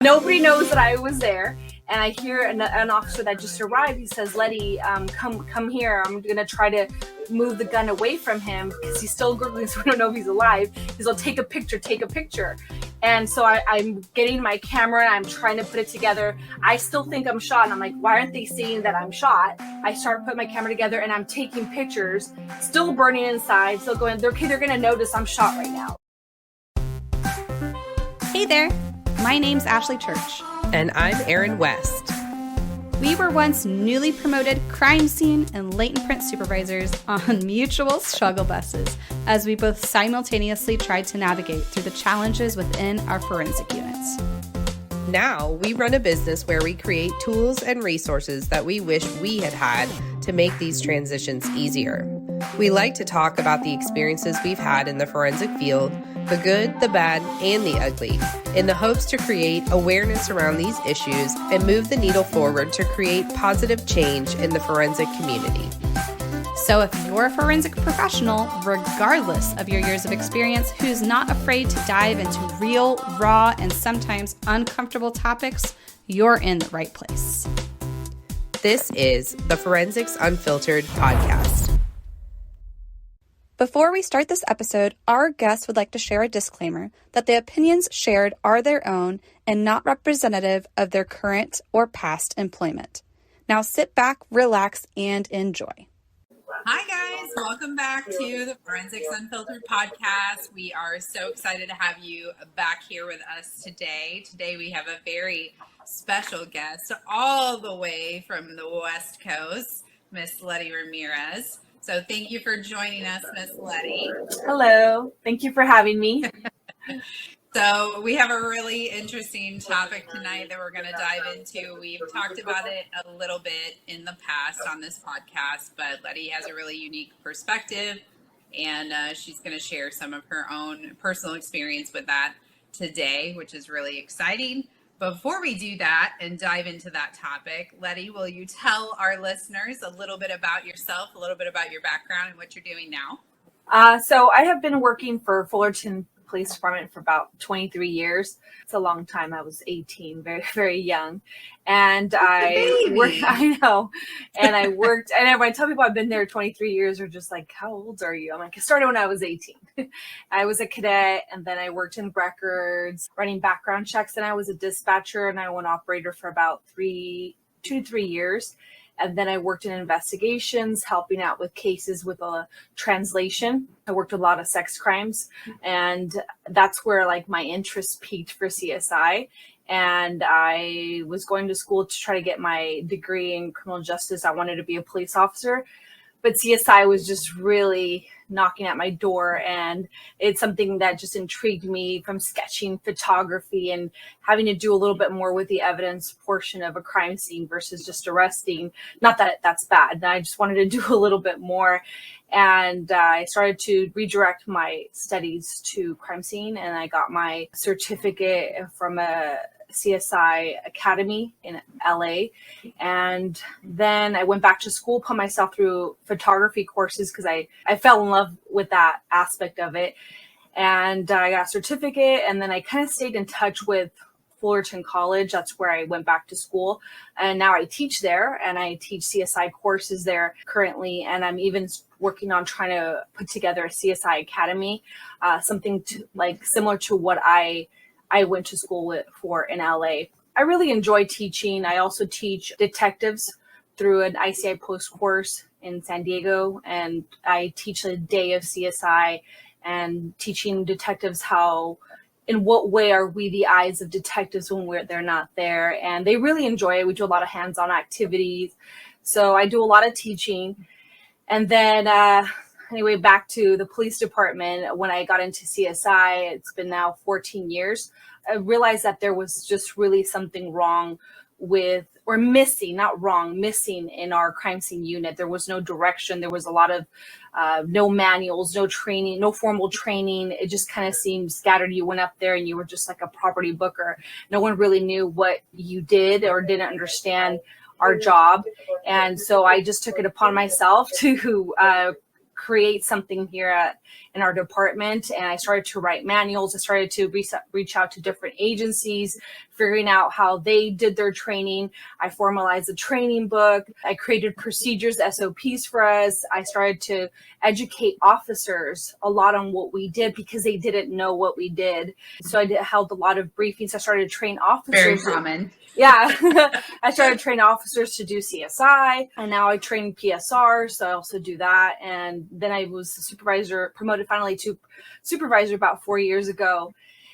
Nobody knows that I was there. And I hear an officer that just arrived. He says, Letty, come here. I'm going to try to move the gun away from him because he's still gurgling, so we don't know if he's alive. He's like, take a picture. And so I'm getting my camera and I'm trying to put it together. I still think I'm shot. And I'm like, why aren't they seeing that I'm shot? I start putting my camera together and I'm taking pictures, still burning inside, still going, they're going to notice I'm shot right now. Hey there, my name's Ashley Church. And I'm Erin West. We were once newly promoted crime scene and latent print supervisors on mutual struggle buses as we both simultaneously tried to navigate through the challenges within our forensic units. Now we run a business where we create tools and resources that we wish we had had to make these transitions easier. We like to talk about the experiences we've had in the forensic field, the good, the bad, and the ugly, in the hopes to create awareness around these issues and move the needle forward to create positive change in the forensic community. So if you're a forensic professional, regardless of your years of experience, who's not afraid to dive into real, raw, and sometimes uncomfortable topics, you're in the right place. This is the Forensics Unfiltered podcast. Before we start this episode, our guest would like to share a disclaimer that the opinions shared are their own and not representative of their current or past employment. Now sit back, relax, and enjoy. Hi guys, welcome back to the Forensics Unfiltered podcast. We are so excited to have you back here with us today. Today we have a very special guest all the way from the West Coast, Miss Letty RAMIREZ. So thank you for joining us, Miss Letty. Hello. Thank you for having me. So we have a really interesting topic tonight that we're going to dive into. We've talked about it a little bit in the past on this podcast, but Letty has a really unique perspective, and she's going to share some of her own personal experience with that today, which is really exciting. Before we do that and dive into that topic, Letty, will you tell our listeners a little bit about yourself, a little bit about your background and what you're doing now? So I have been working for Fullerton Police Department for about 23 years. It's a long time. I was 18, very, very young. And I worked, and when I tell people I've been there 23 years, they're just like, how old are you? I'm like, I started when I was 18. I was a cadet, and then I worked in records, running background checks, and I was a dispatcher, and I was an operator for about 2 to 3 years. And then I worked in investigations, helping out with cases with a translation. I worked with a lot of sex crimes, and that's where like my interest peaked for CSI. And I was going to school to try to get my degree in criminal justice. I wanted to be a police officer, but CSI was just really knocking at my door, and it's something that just intrigued me, from sketching, photography, and having to do a little bit more with the evidence portion of a crime scene versus just arresting. Not that that's bad. I just wanted to do a little bit more, and I started to redirect my studies to crime scene, and I got my certificate from a CSI Academy in LA. And then I went back to school, put myself through photography courses because I fell in love with that aspect of it. And I got a certificate, and then I kind of stayed in touch with Fullerton College. That's where I went back to school. And now I teach there, and I teach CSI courses there currently. And I'm even working on trying to put together a CSI Academy, something similar to what I went to school for in LA. I really enjoy teaching. I also teach detectives through an ICI post course in San Diego, and I teach a day of CSI and teaching detectives in what way are we the eyes of detectives when they're not there. And they really enjoy it. We do a lot of hands-on activities. So I do a lot of teaching. And then anyway, back to the police department. When I got into CSI, it's been now 14 years. I realized that there was just really something wrong with, or missing, not wrong, missing in our crime scene unit. There was no direction. There was a lot of no manuals, no training, no formal training. It just kind of seemed scattered. You went up there and you were just like a property booker. No one really knew what you did or didn't understand our job. And so I just took it upon myself to create something here in our department. And I started to write manuals. I started to reach out to different agencies, figuring out how they did their training. I formalized a training book. I created procedures, SOPs for us. I started to educate officers a lot on what we did because they didn't know what we did. So held a lot of briefings. I started to train officers. Very common. Yeah. I started to train officers to do CSI, and now I train PSR. So I also do that. And then I was a supervisor, promoted finally to supervisor about 4 years ago.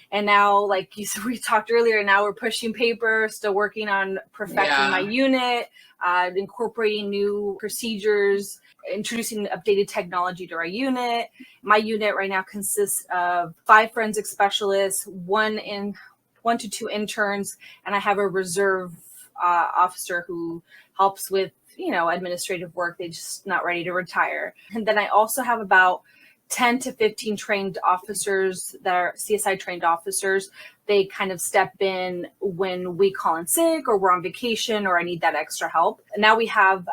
And now, like we talked earlier, now we're pushing paper, still working on perfecting my unit, incorporating new procedures, introducing updated technology to our unit. My unit right now consists of 5 forensic specialists, 1 to 2 interns, and I have a reserve officer who helps with, administrative work. They're just not ready to retire. And then I also have about 10 to 15 trained officers that are CSI trained officers. They kind of step in when we call in sick or we're on vacation or I need that extra help. And now we have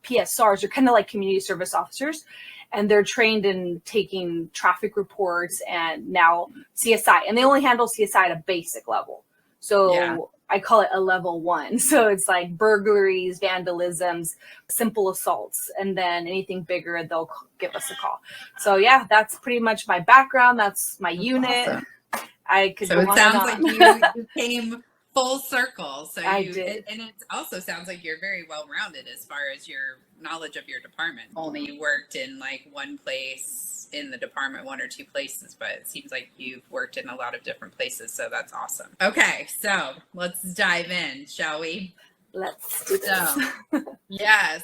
PSRs, they're kind of like community service officers, and they're trained in taking traffic reports and now CSI, and they only handle CSI at a basic level. So I call it a level 1. So it's like burglaries, vandalisms, simple assaults, and then anything bigger, they'll give us a call. So yeah, that's pretty much my background. That's my unit. Awesome. So it sounds like you came full circle. So I did. And it also sounds like you're very well-rounded as far as your knowledge of your department. Only worked in like one place in the department, 1 or 2 places, but it seems like you've worked in a lot of different places. So that's awesome. Okay. So let's dive in, shall we? Let's do this.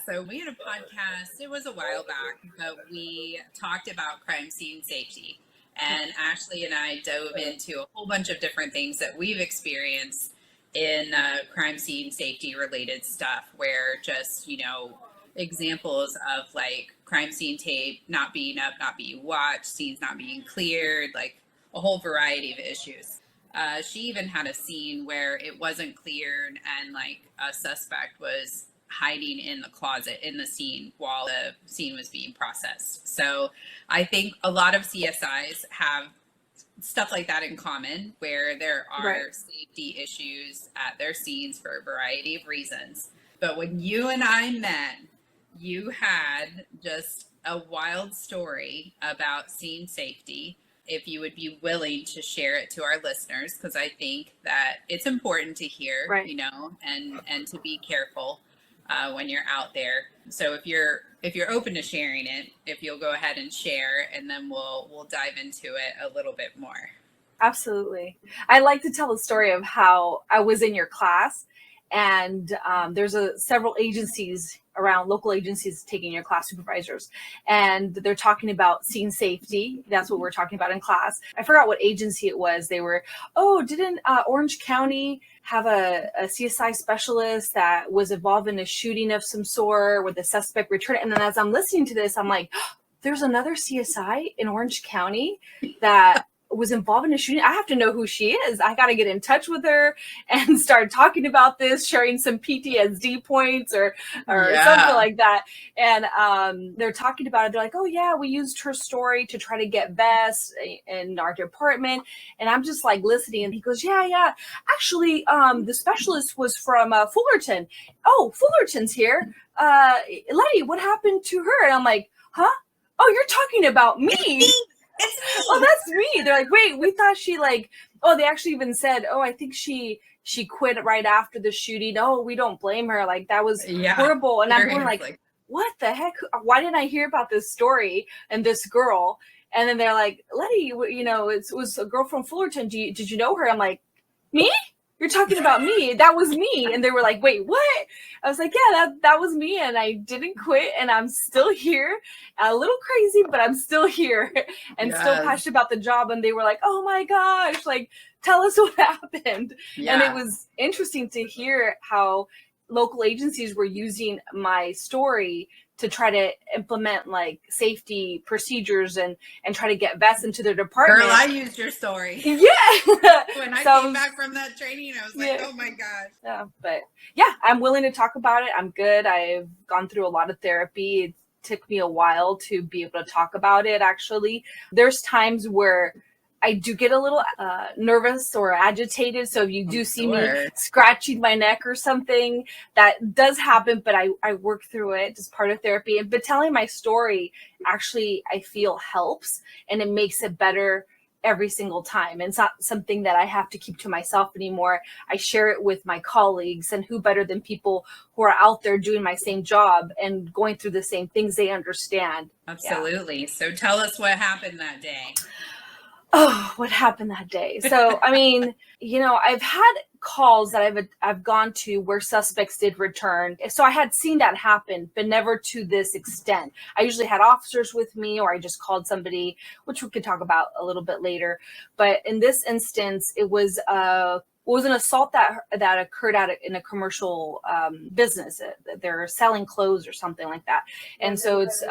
So we had a podcast, it was a while back, but we talked about crime scene safety. And Ashley and I dove into a whole bunch of different things that we've experienced in crime scene safety related stuff, where just, examples of like crime scene tape not being up, not being watched, scenes not being cleared, like a whole variety of issues. She even had a scene where it wasn't cleared and like a suspect was hiding in the closet in the scene while the scene was being processed. So I think a lot of CSIs have stuff like that in common, where there are safety issues at their scenes for a variety of reasons. But when you and I met, you had just a wild story about scene safety. If you would be willing to share it to our listeners, because I think that it's important to hear, and to be careful when you're out there. So if you're open to sharing it, if you'll go ahead and share, and then we'll dive into it a little bit more. Absolutely. I like to tell the story of how I was in your class, and there's several agencies around, local agencies taking your class, supervisors, and they're talking about scene safety. That's what we're talking about in class. I forgot what agency it was. They were, didn't Orange County have a CSI specialist that was involved in a shooting of some sort with the suspect returned? And then as I'm listening to this, I'm like, there's another CSI in Orange County that was involved in a shooting. I have to know who she is. I got to get in touch with her and start talking about this, sharing some PTSD points or something like that. And they're talking about it. They're like, oh yeah, we used her story to try to get vests in our department. And I'm just like listening. And he goes, yeah. Actually, the specialist was from Fullerton. Oh, Fullerton's here. Letty, what happened to her? And I'm like, huh? Oh, you're talking about me. Oh, that's me. They're like, wait, we thought she they actually even said, I think she quit right after the shooting. Oh, we don't blame her. Like, that was horrible. And I'm going like, what the heck? Why didn't I hear about this story and this girl? And then they're like, Letty, it was a girl from Fullerton. Did you know her? I'm like, me? You're talking about me. That was me. And they were like, wait, what? I was like, yeah, that was me. And I didn't quit. And I'm still here. A little crazy, but I'm still here and still passionate about the job. And they were like, oh my gosh, like, tell us what happened. Yeah. And it was interesting to hear how local agencies were using my story to try to implement like safety procedures and try to get vests into their department. Girl, I used your story. Yeah. When I came back from that training, I was like, oh my gosh. Yeah, but yeah, I'm willing to talk about it. I'm good. I've gone through a lot of therapy. It took me a while to be able to talk about it. Actually, there's times where I do get a little nervous or agitated. So if you do see me Sure. scratching my neck or something, that does happen, but I work through it. It's part of therapy. But telling my story actually, I feel helps, and it makes it better every single time. And it's not something that I have to keep to myself anymore. I share it with my colleagues, and who better than people who are out there doing my same job and going through the same things they understand. Absolutely. Yeah. So tell us what happened that day. Oh, what happened that day? So, I mean, I've had calls that I've gone to where suspects did return. So I had seen that happen, but never to this extent. I usually had officers with me, or I just called somebody, which we could talk about a little bit later. But in this instance, it was an assault that occurred in a commercial business. They're selling clothes or something like that. And so it's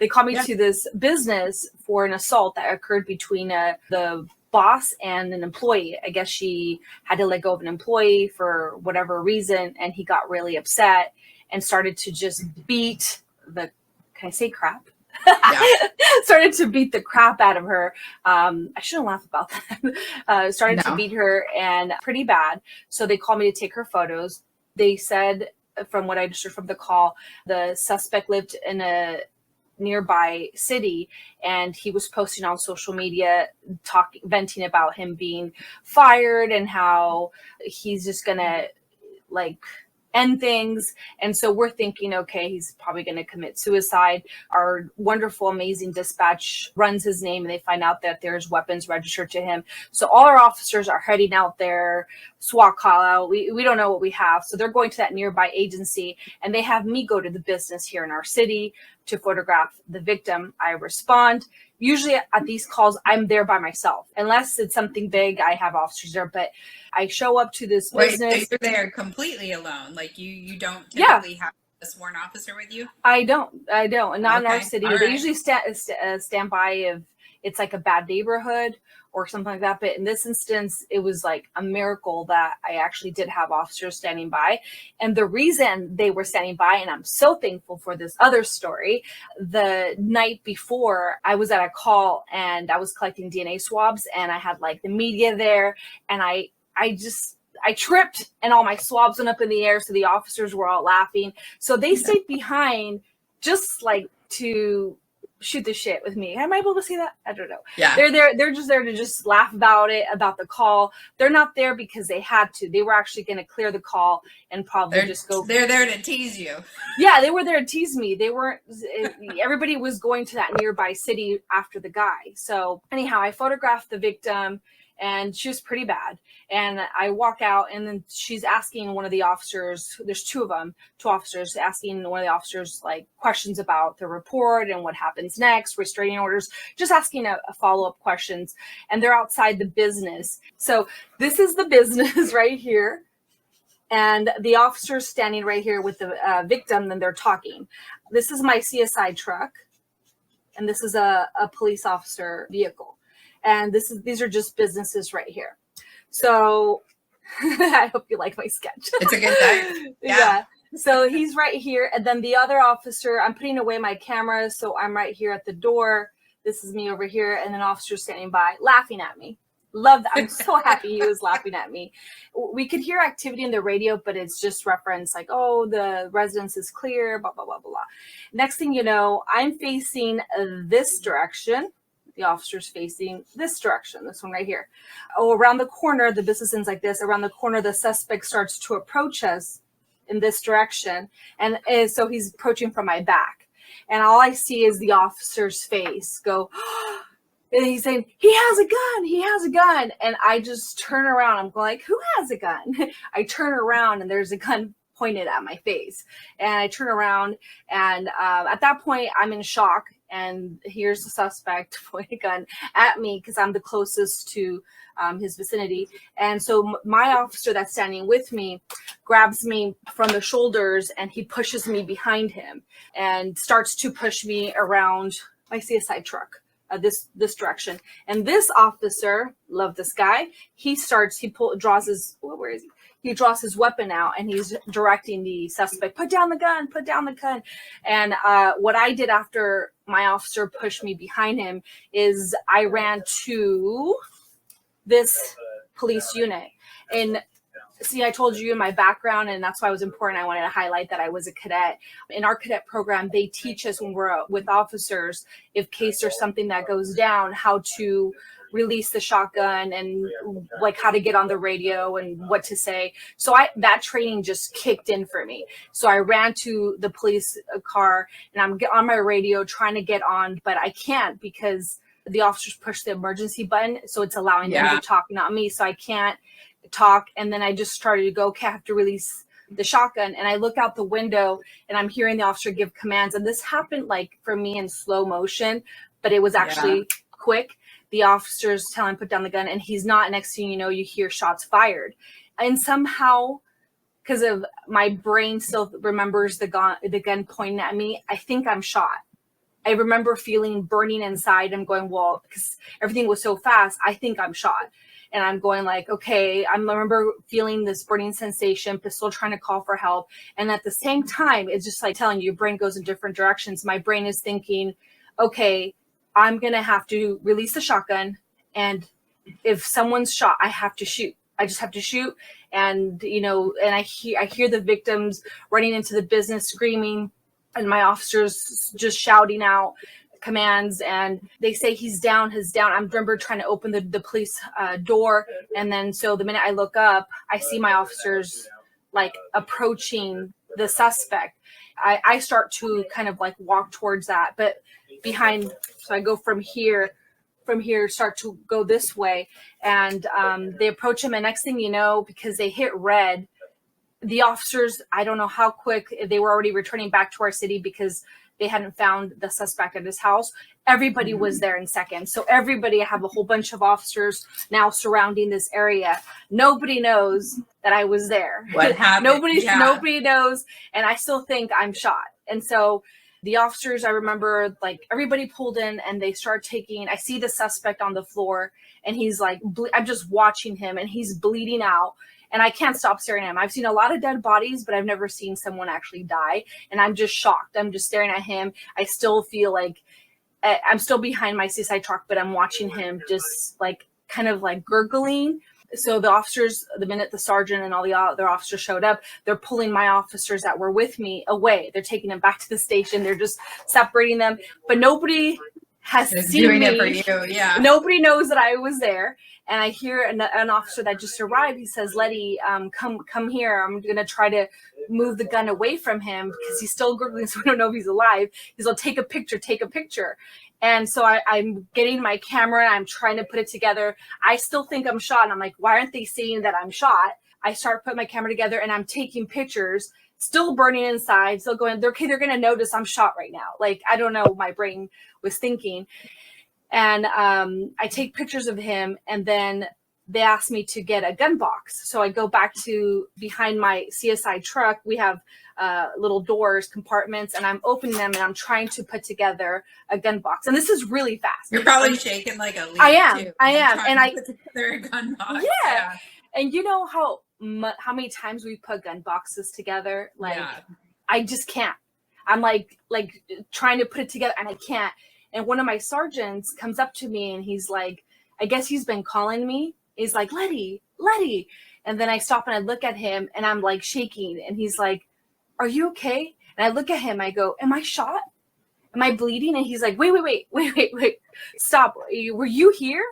they called me to this business for an assault that occurred between the boss and an employee. I guess she had to let go of an employee for whatever reason, and he got really upset and started to just beat can I say crap? Yeah. Started to beat the crap out of her. I shouldn't laugh about that. Started to beat her, and pretty bad. So they called me to take her photos. They said, from what I understood from the call, the suspect lived in a nearby city, and he was posting on social media venting about him being fired and how he's just gonna end things. And so we're thinking, okay, he's probably going to commit suicide. Our wonderful, amazing dispatch runs his name, and they find out that there's weapons registered to him. So all our officers are heading out there, SWAT call out. We don't know what we have. So they're going to that nearby agency, and they have me go to the business here in our city to photograph the victim. I respond. Usually at these calls, I'm there by myself. Unless it's something big, I have officers there, but I show up to this business. So you're there completely alone. Like you don't typically have a sworn officer with you? I don't. And not in our city. They usually stand by if it's like a bad neighborhood or something like that. But in this instance, it was like a miracle that I actually did have officers standing by. And the reason they were standing by, and I'm so thankful for this other story, the night before I was at a call and I was collecting DNA swabs, and I had like the media there, and I tripped and all my swabs went up in the air. So the officers were all laughing. So they stayed behind just like to shoot the shit with me. Am I able to say that? I don't know. Yeah. They're just there to just laugh about it, about the call. They're not there because they had to. They were actually going to clear the call and probably just go. They're there to tease you. Yeah, they were there to tease me. They weren't. Everybody was going to that nearby city after the guy. So anyhow, I photographed the victim, and she was pretty bad. And I walk out, and then she's asking one of the officers, there's two officers, asking one of the officers like questions about the report and what happens next, restraining orders, just asking a follow-up questions. And they're outside the business. So this is the business right here. And the officer's standing right here with the victim, and they're talking. This is my CSI truck, and this is a police officer vehicle. And these are just businesses right here. So I hope you like my sketch. It's a good time. Yeah. So he's right here. And then the other officer, I'm putting away my camera. So I'm right here at the door. This is me over here. And an officer standing by laughing at me. Love that. I'm so happy he was laughing at me. We could hear activity in the radio, but it's just reference like, oh, the residence is clear, blah, blah, blah, blah, blah. Next thing you know, I'm facing this direction. The officer's facing this direction, this one right here. Oh, around the corner, the business ends like this. Around the corner, the suspect starts to approach us in this direction. And so he's approaching from my back. And all I see is the officer's face go, and he's saying, he has a gun. And I just turn around. I'm going like, who has a gun? I turn around, and there's a gun pointed at my face. And I turn around, and at that point, I'm in shock. And here's the suspect pointing a gun at me because I'm the closest to his vicinity. And so my officer that's standing with me grabs me from the shoulders, and he pushes me behind him and starts to push me around my CSI truck, this direction. And this officer, love this guy, draws his, where is he? he draws his weapon out and he's directing the suspect, put down the gun, put down the gun. And what I did after my officer pushed me behind him is I ran to this police unit. And see, I told you my background, and that's why it was important. I wanted to highlight that I was a cadet. In our cadet program, they teach us when we're with officers, if case there's something that goes down, how to release the shotgun and like how to get on the radio and what to say. So that training just kicked in for me. So I ran to the police car and I'm on my radio trying to get on, but I can't because the officers push the emergency button. So it's allowing them to talk, not me. So I can't talk. And then I just started to go, okay, I have to release the shotgun. And I look out the window and I'm hearing the officer give commands. And this happened like for me in slow motion, but it was actually quick. The officer's telling him put down the gun and he's not. Next thing you know, you hear shots fired. And somehow, because of my brain still remembers the gun pointing at me, I think I'm shot. I remember feeling burning inside. I'm going, well, because everything was so fast, I think I'm shot. And I'm going like, okay, I remember feeling this burning sensation, but still trying to call for help. And at the same time, it's just like telling you, your brain goes in different directions. My brain is thinking, okay, I'm going to have to release the shotgun. And if someone's shot, I have to shoot. I just have to shoot. And, you know, and I hear the victims running into the business screaming and my officers just shouting out commands. And they say he's down. I remember trying to open the police door. And then so the minute I look up, I see my officers like approaching the suspect. I start to kind of like walk towards that, but behind, so I go from here, start to go this way. And they approach him. And next thing you know, because they hit red, the officers, I don't know how quick, they were already returning back to our city because they hadn't found the suspect at his house. Everybody was there in seconds. So everybody, I have a whole bunch of officers now surrounding this area. Nobody knows that I was there. What happened? Nobody knows. And I still think I'm shot. And so the officers, I remember like everybody pulled in and they start taking, I see the suspect on the floor and he's like, I'm just watching him and he's bleeding out. And I can't stop staring at him. I've seen a lot of dead bodies, but I've never seen someone actually die. And I'm just shocked. I'm just staring at him. I still feel like I'm still behind my CSI truck, but I'm watching him just like kind of like gurgling. So the officers, the minute the sergeant and all the other officers showed up, they're pulling my officers that were with me away. They're taking them back to the station. They're just separating them. But nobody has seen doing me. It for you. Yeah. Nobody knows that I was there. And I hear an officer that just arrived. He says, Letty, come here. I'm going to try to move the gun away from him because he's still gurgling, so I don't know if he's alive. He's like, take a picture. And so I'm getting my camera and I'm trying to put it together. I still think I'm shot. And I'm like, why aren't they seeing that I'm shot? I start putting my camera together and I'm taking pictures, still burning inside, still going, okay, they're going to notice I'm shot right now. Like, I don't know, my brain was thinking. And I take pictures of him, and then they asked me to get a gun box. So I go back to behind my CSI truck. We have little doors, compartments, and I'm opening them, and I'm trying to put together a gun box. And this is really fast. You're probably shaking like a leaf. I am. Too, And I put together a gun box. Yeah. And you know how many times we put gun boxes together? Like, I just can't. I'm like trying to put it together, and I can't. And one of my sergeants comes up to me and he's like, I guess he's been calling me. He's like, Letty. And then I stop and I look at him and I'm like shaking. And he's like, are you okay? And I look at him, I go, am I shot? Am I bleeding? And he's like, wait, stop. Were you here?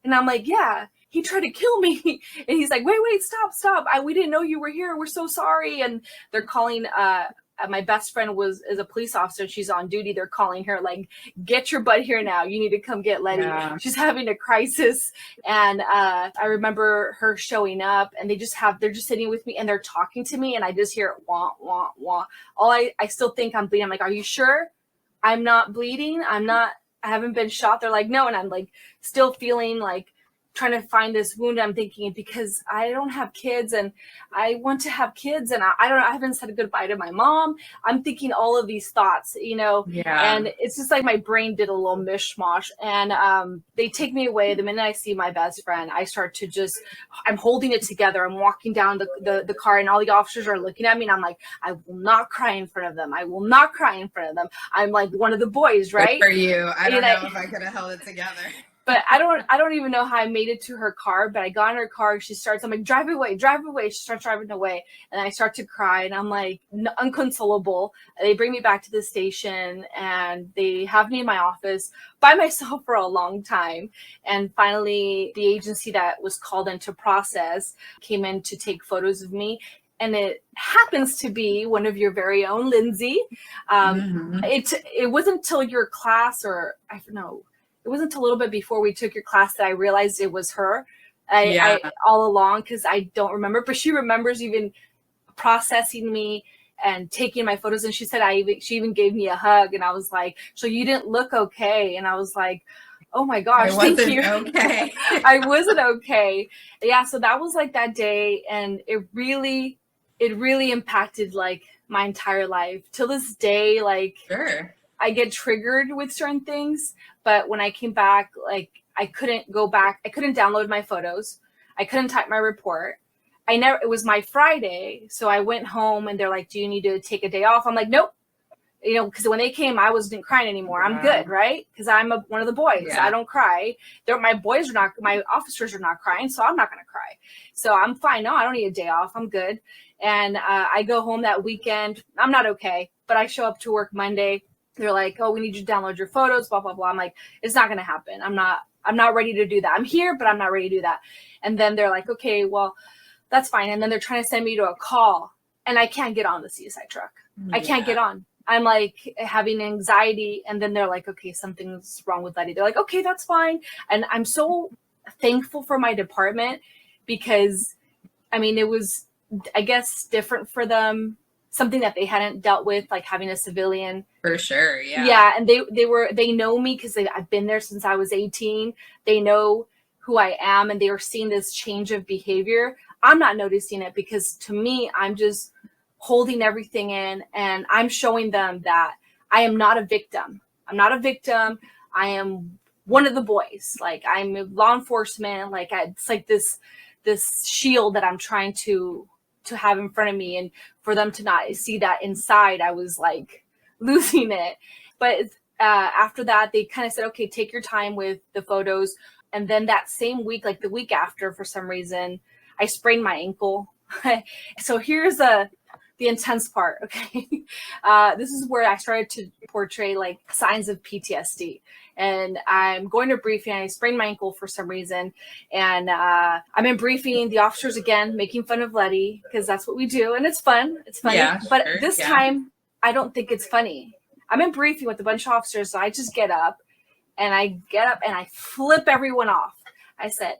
And I'm like, yeah. He tried to kill me. And he's like, wait, stop. We didn't know you were here. We're so sorry. And they're calling, my best friend is a police officer. She's on duty. They're calling her like, get your butt here now. You need to come get Letty. Yeah. She's having a crisis. And I remember her showing up and they're just sitting with me and they're talking to me. And I just hear wah, wah, wah. I still think I'm bleeding. I'm like, are you sure I'm not bleeding? I haven't been shot. They're like, no. And I'm like still feeling like trying to find this wound. I'm thinking, because I don't have kids and I want to have kids, and I don't know, I haven't said goodbye to my mom. I'm thinking all of these thoughts, Yeah. and it's just like my brain did a little mishmash. And they take me away. The minute I see my best friend, I start to I'm holding it together. I'm walking down the car, and all the officers are looking at me, and I'm like, I will not cry in front of them. I will not cry in front of them. I'm like one of the boys, right? Good for you. I don't know if I could have held it together. But I don't even know how I made it to her car, but I got in her car. I'm like, drive away. She starts driving away, and I start to cry, and I'm like unconsolable. They bring me back to the station, and they have me in my office by myself for a long time. And finally, the agency that was called in to process came in to take photos of me. And it happens to be one of your very own, Lindsay. It wasn't until your class, or I don't know, it wasn't until a little bit before we took your class that I realized it was her. I all along, because I don't remember, but she remembers even processing me and taking my photos. And she said she even gave me a hug, and I was like, so you didn't look okay? And I was like, oh my gosh, thank you. Okay. I wasn't okay. Yeah, so that was like that day, and it really impacted like my entire life. Till this day, like Sure. I get triggered with certain things, but when I came back, like I couldn't go back. I couldn't download my photos. I couldn't type my report. It was my Friday. So I went home, and they're like, do you need to take a day off? I'm like, nope. Because when they came, I wasn't crying anymore. I'm good, right? Because I'm one of the boys. Yeah. I don't cry. My officers are not crying, so I'm not going to cry. So I'm fine. No, I don't need a day off. I'm good. And I go home that weekend. I'm not okay, but I show up to work Monday. They're like, oh, we need you to download your photos, blah, blah, blah. I'm like, it's not going to happen. I'm not ready to do that. I'm here, but I'm not ready to do that. And then they're like, okay, well, that's fine. And then they're trying to send me to a call, and I can't get on the CSI truck. I can't get on. I'm like having anxiety. And then they're like, okay, something's wrong with Letty. They're like, okay, that's fine. And I'm so thankful for my department, because I mean, it was, I guess, different for them, something that they hadn't dealt with, like having a civilian. For sure. Yeah. Yeah. And they know me, because I've been there since I was 18. They know who I am, and they were seeing this change of behavior. I'm not noticing it, because to me, I'm just holding everything in, and I'm showing them that I am not a victim. I'm not a victim. I am one of the boys. Like, I'm law enforcement. Like, it's like this shield that I'm trying to have in front of me, and for them to not see that inside, I was like losing it. But after that, they kind of said, okay, take your time with the photos. And then that same week, like the week after, for some reason, I sprained my ankle. So here's the intense part. Okay. This is where I started to portray like signs of PTSD. And I'm going to briefing. I sprained my ankle for some reason. And I'm in briefing. The officers, again, making fun of Letty, because that's what we do. And it's fun. It's funny. Yeah, but sure, this time, I don't think it's funny. I'm in briefing with a bunch of officers. So I just get up and I flip everyone off. I said,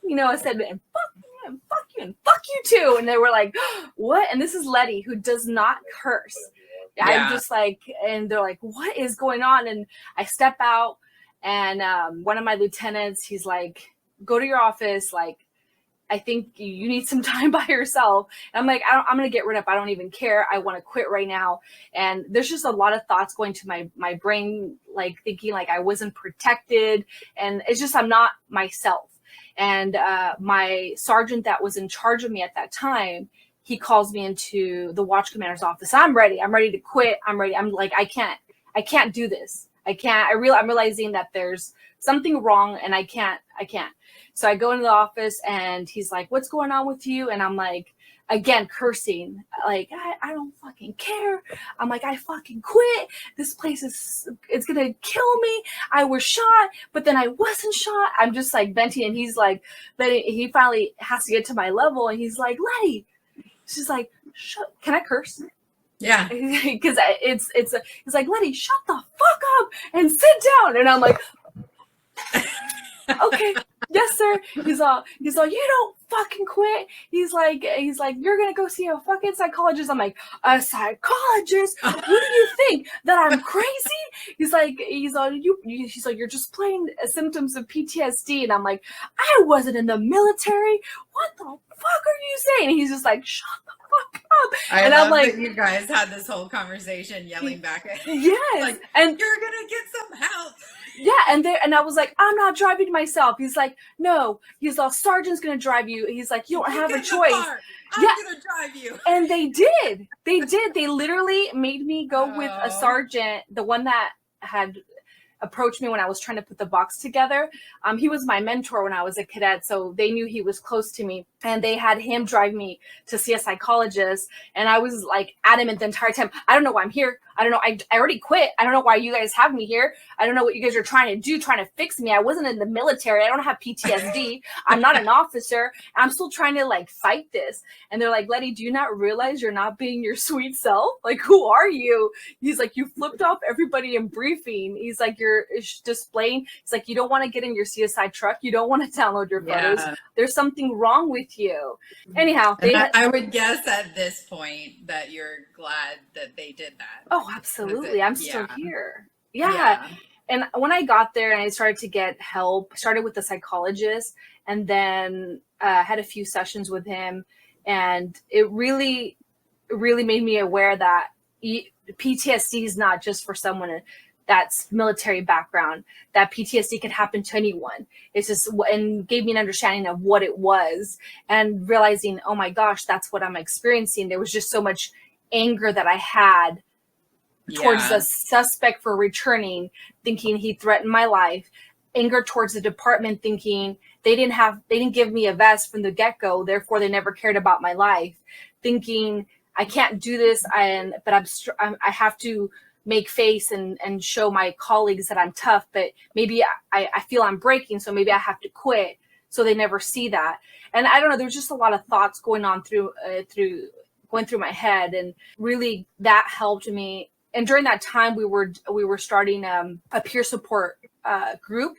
and fuck you, and fuck you, and fuck you too. And they were like, what? And this is Letty, who does not curse. Yeah. I'm just like, and they're like, what is going on? And I step out, and one of my lieutenants, he's like, go to your office. Like, I think you need some time by yourself. And I'm like, I'm going to get rid of, I don't even care. I want to quit right now. And there's just a lot of thoughts going to my brain, like thinking like I wasn't protected. And it's just, I'm not myself. And my sergeant that was in charge of me at that time, he calls me into the watch commander's office. I'm ready to quit. I'm ready. I'm like, I can't do this. I'm realizing that there's something wrong, and I can't. So I go into the office, and he's like, what's going on with you? And I'm like, again, cursing, like, I don't fucking care. I'm like, I fucking quit. This place it's going to kill me. I was shot, but then I wasn't shot. I'm just like venting. And he's like, he finally has to get to my level. And he's like, Letty, she's like, can I curse? Yeah. Because it's like, Letty, shut the fuck up and sit down. And I'm like, Okay, yes, sir. He's all, you don't fucking quit. He's like, you're gonna go see a fucking psychologist. I'm like, a psychologist? Who do you think, that I'm crazy? He's like, he's like, you're just plain symptoms of PTSD. And I'm like, I wasn't in the military. What the fuck are you saying? And he's just like, shut the fuck up. I and love I'm like, that you guys had this whole conversation yelling back at yes, like, and you're gonna get some help. yeah, and I was like, I'm not driving myself. He's like, no. He's like, sergeant's gonna drive you. He's like, you don't have a choice. I'm gonna drive you. And they did. They literally made me go with a sergeant, the one that had approached me when I was trying to put the box together. He was my mentor when I was a cadet, so they knew he was close to me, and they had him drive me to see a psychologist. And I was like adamant the entire time, I don't know why I'm here. I don't know. I already quit. I don't know why you guys have me here. I don't know what you guys are trying to do, trying to fix me. I wasn't in the military. I don't have PTSD. I'm not an officer. I'm still trying to like fight this. And they're like, Letty, do you not realize you're not being your sweet self? Like, who are you? He's like, you flipped off everybody in briefing. He's like, you're displaying. It's like, you don't want to get in your CSI truck. You don't want to download your photos. There's something wrong with you. Anyhow, I would guess at this point that you're glad that they did that. Oh, absolutely. I'm still here. Yeah. And when I got there and I started to get help, started with the psychologist, and then had a few sessions with him. And it really made me aware that PTSD is not just for someone that's military background, that PTSD can happen to anyone. It's just, and gave me an understanding of what it was, and realizing, oh my gosh, that's what I'm experiencing. There was just so much anger that I had towards the suspect for returning, thinking he threatened my life, anger towards the department, thinking they didn't give me a vest from the get-go, therefore they never cared about my life, thinking I can't do this, but I have to make face and show my colleagues that I'm tough, but maybe I feel I'm breaking, so maybe I have to quit. So they never see that. And I don't know, there's just a lot of thoughts going on going through my head, and really that helped me. And during that time, we were starting a peer support group,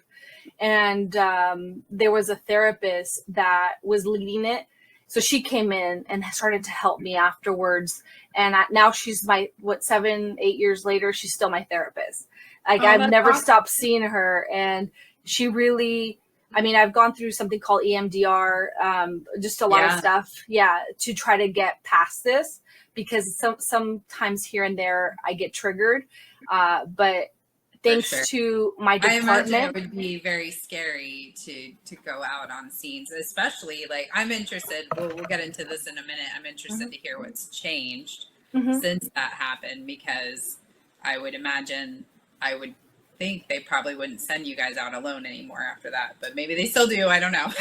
and there was a therapist that was leading it. So she came in and started to help me afterwards. And now she's 7-8 years later, she's still my therapist. Like, I've never stopped seeing her. And she really, I mean, I've gone through something called EMDR, just a lot of stuff. Yeah. To try to get past this, because sometimes here and there I get triggered. But thanks to my department. I imagine it would be very scary to go out on scenes, especially like, I'm interested, we'll get into this in a minute. I'm interested to hear what's changed since that happened, because I would think they probably wouldn't send you guys out alone anymore after that, but maybe they still do. I don't know.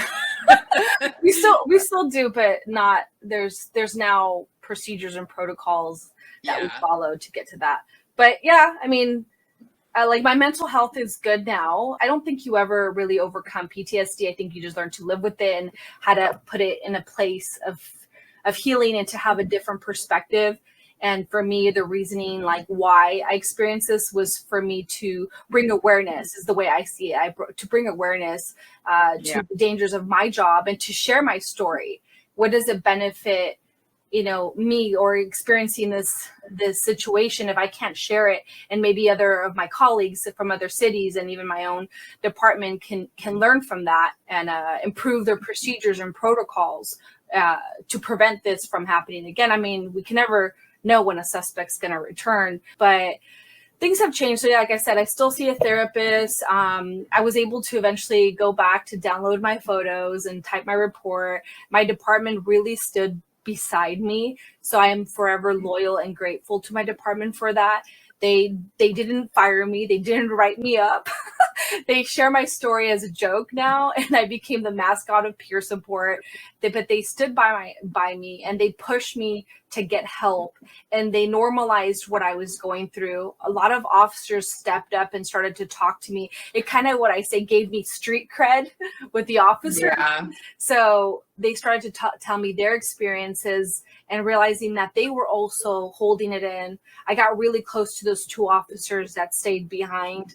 we still do, but not, there's now procedures and protocols that we follow to get to that. But yeah, I mean, like, my mental health is good now. I don't think you ever really overcome PTSD. I think you just learn to live with it and how to put it in a place of healing and to have a different perspective. And for me, the reasoning, like, why I experienced this was for me to bring awareness, is the way I see it. To bring awareness to the dangers of my job, and to share my story. What does it benefit, me, or experiencing this situation, if I can't share it, and maybe other of my colleagues from other cities and even my own department can learn from that and improve their procedures and protocols to prevent this from happening again. I mean, we can never know when a suspect's going to return, but things have changed. So yeah, like I said, I still see a therapist. I was able to eventually go back to download my photos and type my report. My department really stood beside me, so I am forever loyal and grateful to my department for that. They didn't fire me. They didn't write me up. They share my story as a joke now, and I became the mascot of peer support. But they stood by me, and they pushed me to get help, and they normalized what I was going through. A lot of officers stepped up and started to talk to me. It kind of, what I say, gave me street cred with the officer. Yeah. So they started to tell me their experiences, and realizing that they were also holding it in. I got really close to those two officers that stayed behind.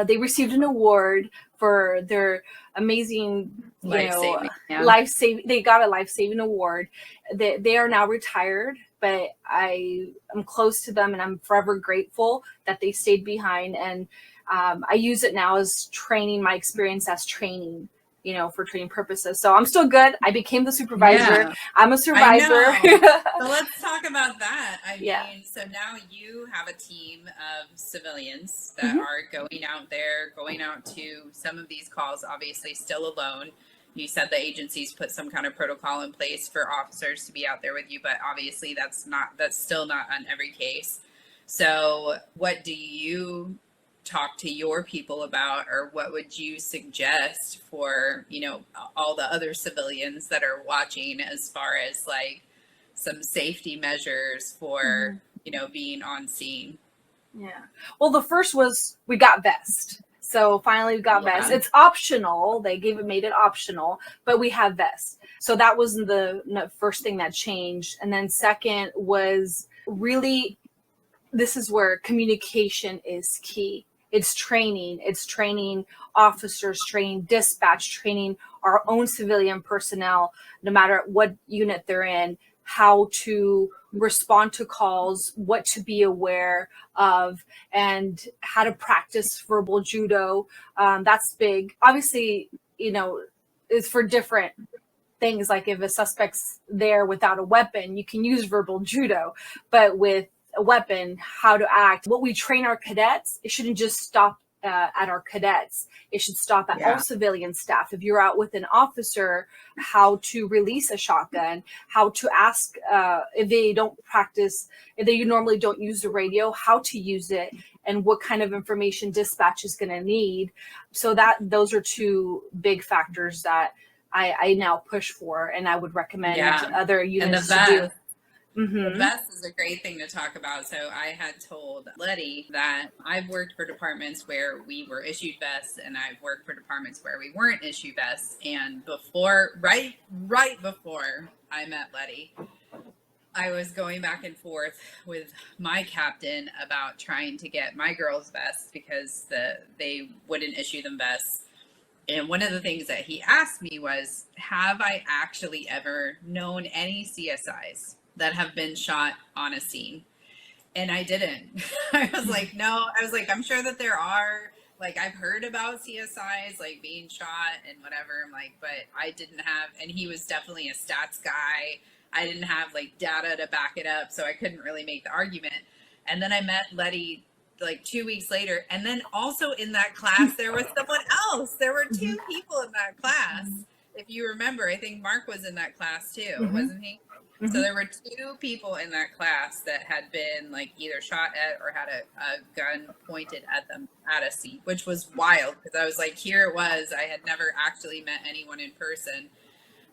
They received an award for their amazing, Life-saving, yeah. life-saving. They got a life-saving award. They are now retired, but I am close to them and I'm forever grateful that they stayed behind. And I use it now as training, my experience as training, for training purposes. So I'm still good. I became the supervisor. Yeah. I'm a survivor. So let's talk about that. I Yeah. mean, so now you have a team of civilians that are going out there, going out to some of these calls, obviously still alone. You said the agencies put some kind of protocol in place for officers to be out there with you, but obviously that's still not on every case. So what do you talk to your people about, or what would you suggest for, all the other civilians that are watching as far as like some safety measures for, being on scene? Yeah. Well, the first was we got vests. So finally we got vests. It's optional. They made it optional, but we have vests. So that was the first thing that changed. And then second was really, this is where communication is key. It's training officers, training dispatch, training our own civilian personnel, no matter what unit they're in, how to respond to calls, what to be aware of, and how to practice verbal judo. That's big. Obviously, it's for different things. Like if a suspect's there without a weapon, you can use verbal judo, but with a weapon, how to act. What we train our cadets, it shouldn't just stop at our cadets. It should stop at all civilian staff. If you're out with an officer, how to release a shotgun, how to ask if they don't practice, if they normally don't use the radio, how to use it, and what kind of information dispatch is going to need. So those are two big factors that I now push for, and I would recommend other units to do. The vest is a great thing to talk about. So I had told Letty that I've worked for departments where we were issued vests, and I've worked for departments where we weren't issued vests. And right before I met Letty, I was going back and forth with my captain about trying to get my girls vests because they wouldn't issue them vests. And one of the things that he asked me was, have I actually ever known any CSIs that have been shot on a scene? And I didn't. I was like, no. I was like, I'm sure that there are. Like, I've heard about CSIs like being shot and whatever. I'm like, but I didn't have. And he was definitely a stats guy. I didn't have like data to back it up, so I couldn't really make the argument. And then I met Letty like 2 weeks later, and then also in that class there was someone else. There were two people in that class. If you remember, I think Mark was in that class too, wasn't he? So there were two people in that class that had been like either shot at or had a gun pointed at them at a scene, which was wild because I was like, here it was. I had never actually met anyone in person.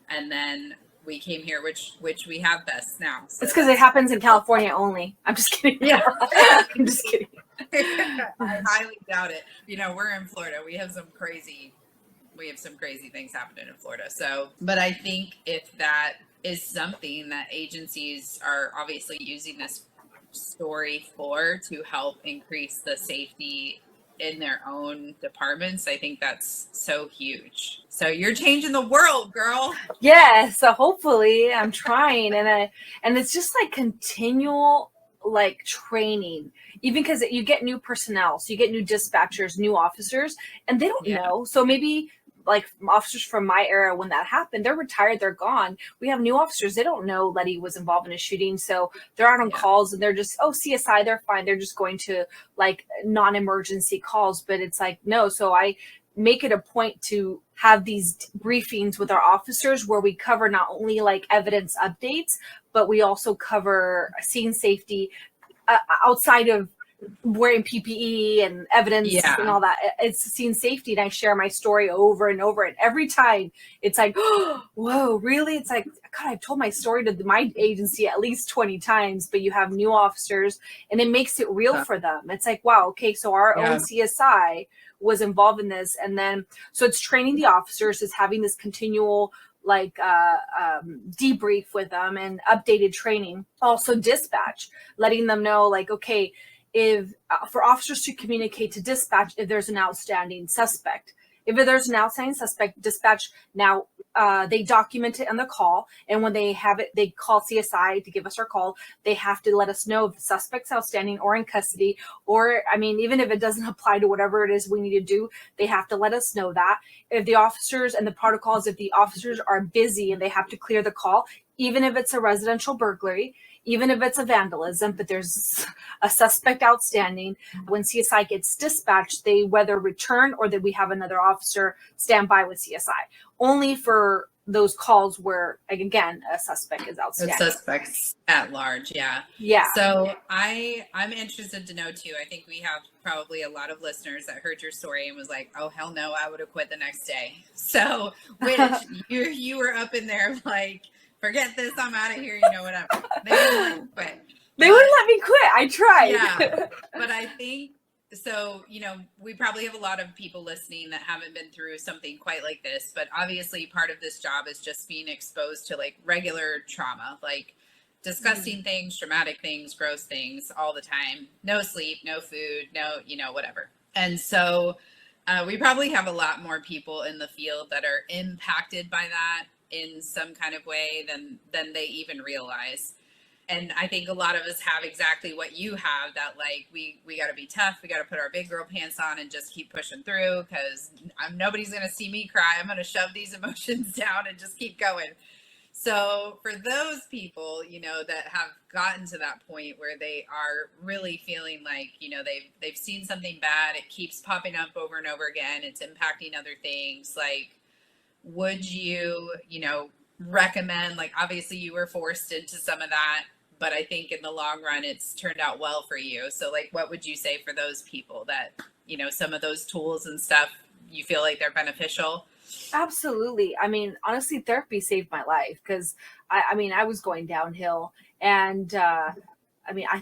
And then we came here, which we have vests now. So it's because it happens in California only. I'm just kidding. Yeah. I'm just kidding. I highly doubt it. We're in Florida. We have some crazy things happening in Florida. So, but I think if that is something that agencies are obviously using this story for to help increase the safety in their own departments, I think that's so huge. So you're changing the world, girl. Yeah. So hopefully I'm trying, and it's just like continual like training, even because you get new personnel, so you get new dispatchers, new officers, and they don't know. So maybe like officers from my era, when that happened, they're retired, they're gone. We have new officers. They don't know Letty was involved in a shooting. So they're out on calls and they're just, CSI, they're fine. They're just going to like non-emergency calls, but it's like, no. So I make it a point to have these briefings with our officers where we cover not only like evidence updates, but we also cover scene safety outside of wearing PPE and evidence and all that. It's scene safety, and I share my story over and over. And every time it's like, oh, whoa, really? It's like, God, I've told my story to my agency at least 20 times, but you have new officers, and it makes it real for them. It's like, wow, okay, so our own CSI was involved in this. And then, so it's training the officers, it's having this continual like debrief with them and updated training. Also dispatch, letting them know like, okay, if for officers to communicate to dispatch if there's an outstanding suspect, If there's an outstanding suspect, dispatch now, they document it on the call. And when they have it, they call CSI to give us our call. They have to let us know if the suspect's outstanding or in custody, or, I mean, even if it doesn't apply to whatever it is we need to do, they have to let us know that. If the officers and the protocols, if the officers are busy and they have to clear the call, even if it's a residential burglary, even if it's a vandalism, but there's a suspect outstanding, when CSI gets dispatched, they whether return or that we have another officer stand by with CSI. Only for those calls where, like, again, a suspect is outstanding. Suspects at large, yeah. Yeah. So I'm interested to know too. I think we have probably a lot of listeners that heard your story and was like, "Oh hell no, I would have quit the next day." So, which you were up in there like, forget this, I'm out of here, whatever. They didn't let you quit. They wouldn't let me quit. I tried. Yeah. But I think, so, we probably have a lot of people listening that haven't been through something quite like this, but obviously part of this job is just being exposed to like regular trauma, like disgusting things, traumatic things, gross things all the time. No sleep, no food, no, whatever. And so we probably have a lot more people in the field that are impacted by that in some kind of way than they even realize. And I think a lot of us have exactly what you have, that like we got to be tough, we got to put our big girl pants on and just keep pushing through, because nobody's going to see me cry. I'm going to shove these emotions down and just keep going. So for those people, that have gotten to that point where they are really feeling like, they've seen something bad, it keeps popping up over and over again, it's impacting other things, like, would you, recommend, like, obviously you were forced into some of that, but I think in the long run, it's turned out well for you. So like, what would you say for those people that, some of those tools and stuff, you feel like they're beneficial? Absolutely. I mean, honestly, therapy saved my life, because I was going downhill, and I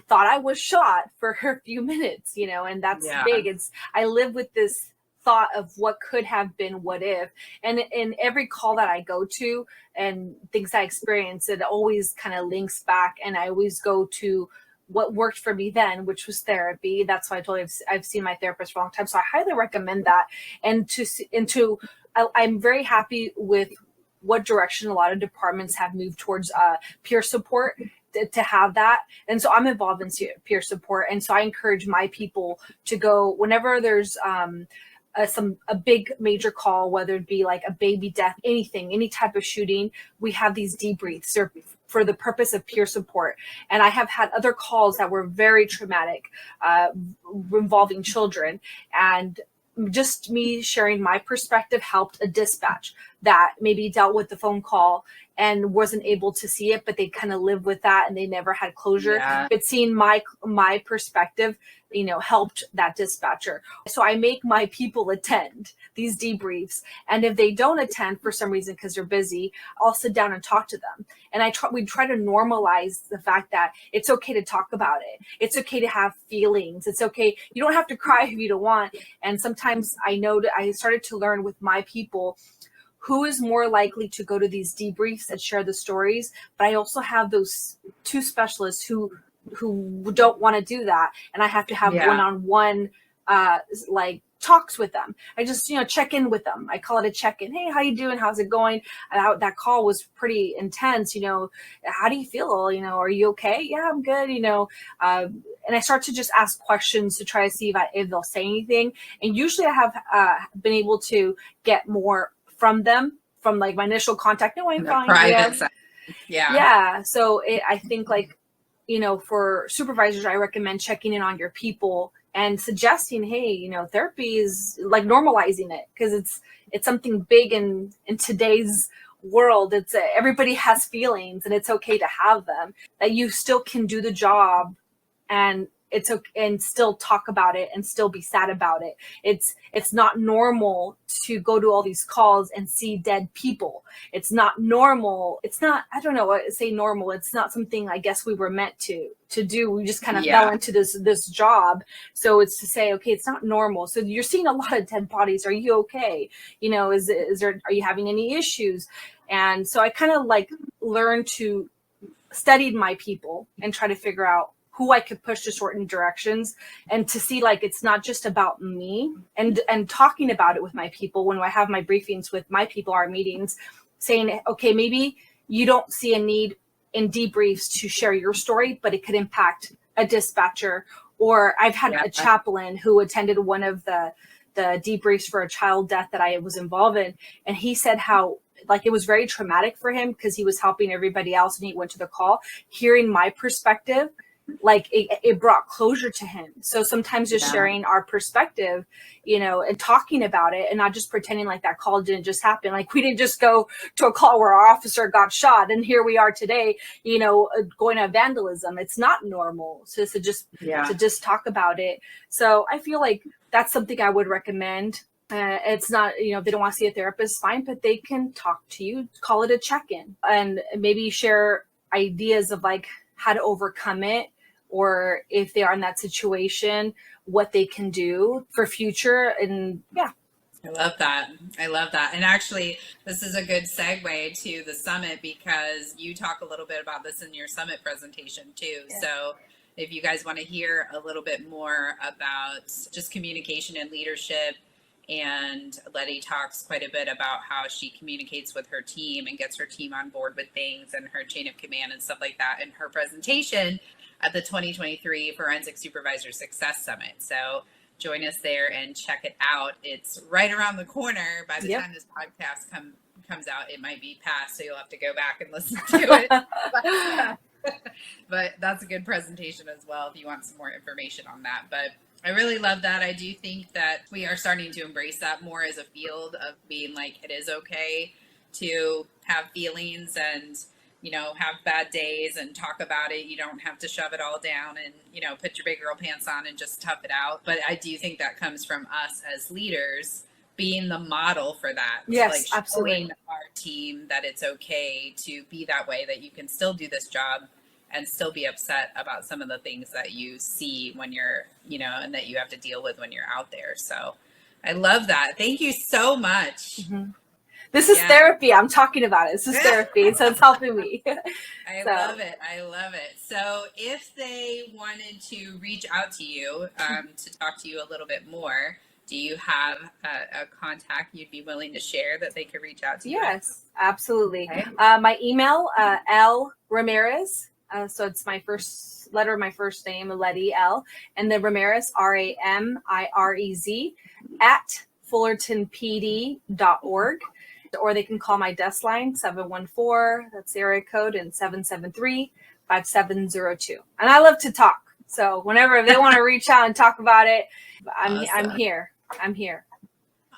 thought I was shot for a few minutes, and that's big. I live with this thought of what could have been, what if, and in every call that I go to and things I experience, it always kind of links back, and I always go to what worked for me then, which was therapy. That's why I told you I've seen my therapist for a long time, so I highly recommend that. I'm very happy with what direction a lot of departments have moved towards peer support, to have that. And so I'm involved in peer support, and so I encourage my people to go whenever there's a big major call, whether it be like a baby death, anything, any type of shooting. We have these debriefs for the purpose of peer support. And I have had other calls that were very traumatic, involving children, and just me sharing my perspective helped a dispatch that maybe dealt with the phone call and wasn't able to see it, but they kind of lived with that and they never had closure. Yeah. But seeing my perspective, helped that dispatcher. So I make my people attend these debriefs. And if they don't attend for some reason because they're busy, I'll sit down and talk to them. And we try to normalize the fact that it's okay to talk about it. It's okay to have feelings. It's okay. You don't have to cry if you don't want. And sometimes I started to learn with my people who is more likely to go to these debriefs and share the stories. But I also have those two specialists who don't want to do that, and I have to have one-on-one like talks with them. I just check in with them. I call it a check-in. Hey, how you doing? How's it going? That call was pretty intense. How do you feel? Are you okay? Yeah, I'm good. And I start to just ask questions to try to see if they'll say anything. And usually I have been able to get more from them, from like my initial contact. No, I'm fine. Private side. Yeah. So I think like, for supervisors, I recommend checking in on your people and suggesting, hey, therapy is like normalizing it, because it's something big in today's world. It's everybody has feelings, and it's okay to have them, that you still can do the job and it's okay, and still talk about it and still be sad about it. It's not normal to go to all these calls and see dead people. It's not normal. It's not, I don't know what to say normal. It's not something I guess we were meant to do. We just kind of fell into this job. So it's to say, okay, it's not normal. So you're seeing a lot of dead bodies. Are you okay? Are you having any issues? And so I kind of like learned to study my people and try to figure out who I could push to certain directions, and to see like it's not just about me, and talking about it with my people when I have my briefings with my people, our meetings, saying, okay, maybe you don't see a need in debriefs to share your story, but it could impact a dispatcher. Or I've had a chaplain who attended one of the debriefs for a child death that I was involved in, and he said how like it was very traumatic for him because he was helping everybody else and he went to the call. Hearing my perspective, like it brought closure to him. So sometimes just sharing our perspective, you know, and talking about it and not just pretending like that call didn't just happen. Like we didn't just go to a call where our officer got shot and here we are today, you know, going to vandalism. It's not normal. So to just talk about it. So I feel like that's something I would recommend. It's not, you know, if they don't want to see a therapist, fine, but they can talk to you, call it a check-in, and maybe share ideas of like how to overcome it, or if they are in that situation, what they can do for future. And yeah. I love that. I love that. And actually, this is a good segue to the summit because you talk a little bit about this in your summit presentation too. Yeah. So if you guys want to hear a little bit more about just communication and leadership, and Letty talks quite a bit about how she communicates with her team and gets her team on board with things and her chain of command and stuff like that in her presentation at the 2023 Forensic Supervisor Success Summit. So join us there and check it out. It's right around the corner. By the time this podcast comes out, it might be past, so you'll have to go back and listen to it. But that's a good presentation as well if you want some more information on that. But I really love that. I do think that we are starting to embrace that more as a field of being like, it is okay to have feelings and, you know, have bad days and talk about it. You don't have to shove it all down and, you know, put your big girl pants on and just tough it out. But I do think that comes from us as leaders being the model for that. Yes, like absolutely. Showing our team that it's okay to be that way, that you can still do this job and still be upset about some of the things that you see when you're, you know, and that you have to deal with when you're out there. So I love that. Thank you so much. Mm-hmm. This is therapy. I'm talking about it. This is therapy. So it's helping me. I love it. I love it. So if they wanted to reach out to you to talk to you a little bit more, do you have a contact you'd be willing to share that they could reach out to you? Yes, absolutely. Okay. My email, LRAMIREZ. So it's my first letter of my first name, Letty, L, and then Ramirez, RAMIREZ, at fullertonpd.org. Or they can call my desk line, 714, that's the area code, and 773-5702. And I love to talk. So whenever they want to reach out and talk about it, I'm here. I'm here.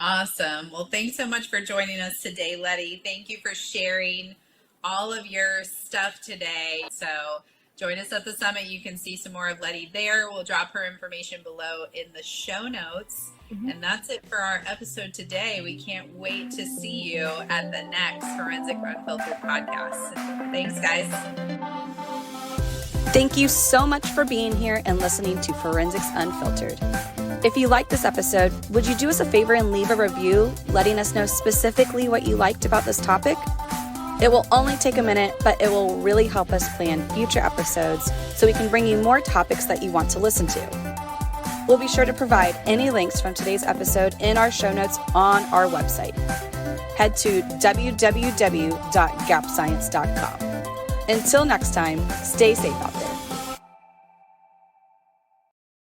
Awesome. Well, thanks so much for joining us today, Letty. Thank you for sharing all of your stuff today. So join us at the summit. You can see some more of Letty there. We'll drop her information below in the show notes. Mm-hmm. And that's it for our episode today. We can't wait to see you at the next Forensic Unfiltered podcast. Thanks, guys. Thank you so much for being here and listening to Forensics Unfiltered. If you liked this episode, would you do us a favor and leave a review letting us know specifically what you liked about this topic? It will only take a minute, but it will really help us plan future episodes so we can bring you more topics that you want to listen to. We'll be sure to provide any links from today's episode in our show notes on our website. Head to www.gapscience.com. Until next time, stay safe out there.